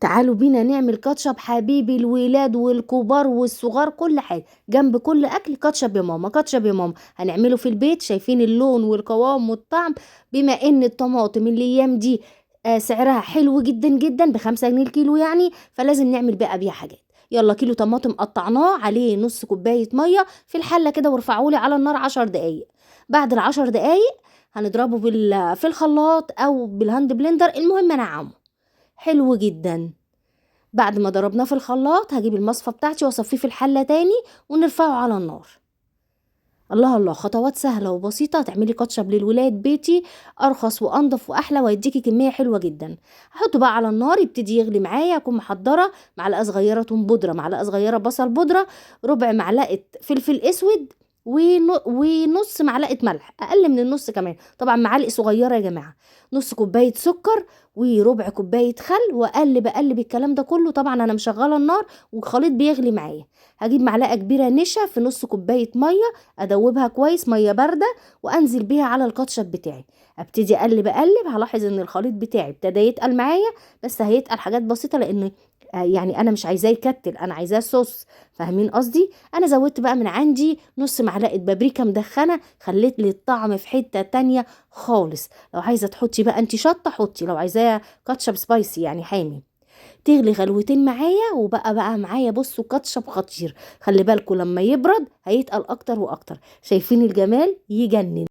تعالوا بينا نعمل كاتشب حبيبي الولاد والكبار والصغار كل حاجه، جنب كل اكل كاتشب يا ماما، كاتشب يا ماما. هنعمله في البيت، شايفين اللون والقوام والطعم. بما ان الطماطم الايام دي سعرها حلو جدا جدا، ب5 جنيه الكيلو يعني، فلازم نعمل بقى بيها حاجات. يلا كيلو طماطم قطعناه، عليه نص كوبايه ميه في الحله كده، وارفعولي على النار 10 دقايق. بعد ال10 دقايق هنضربه في الخلاط او بالهاند بلندر، المهم انعمه حلو جدا. بعد ما ضربناه في الخلاط هجيب المصفى بتاعتي واصفيه في الحله تاني ونرفعه على النار. الله الله، خطوات سهله وبسيطه تعملي كاتشب للولاد بيتي، ارخص وانضف واحلى، ويديكي كميه حلوه جدا. هحطه بقى على النار يبتدي يغلي معايا، اكون محضره معلقه صغيره توم بودره، معلقه صغيره بصل بودره، ربع معلقه فلفل اسود، ونص معلقه ملح، اقل من النص كمان طبعا، معالق صغيره يا جماعه، نص كوبايه سكر، وربع كوبايه خل، واقلب اقلب الكلام ده كله. طبعا انا مشغله النار والخليط بيغلي معايا. هجيب معلقه كبيره نشا في نص كوبايه ميه، ادوبها كويس ميه بارده، وانزل بيها على الكاتشب بتاعي. ابتدي اقلب اقلب، هلاحظ ان الخليط بتاعي ابتدى يتقل معايا، بس هيتقل حاجات بسيطه، لان يعني انا مش عايزاه يكتل، انا عايزاه صوص، فاهمين قصدي. انا زودت بقى من عندي نص معلقه بابريكا مدخنه، خليت لي الطعم في حته تانية خالص. لو عايزه تحطي بقى انت شطه حطي، لو عايزاه كاتشب سبايسي يعني حامي. تغلي غلوتين معايا، وبقى معايا بصوا كاتشب خطير. خلي بالكوا لما يبرد هيتقل اكتر واكتر. شايفين الجمال يجنن.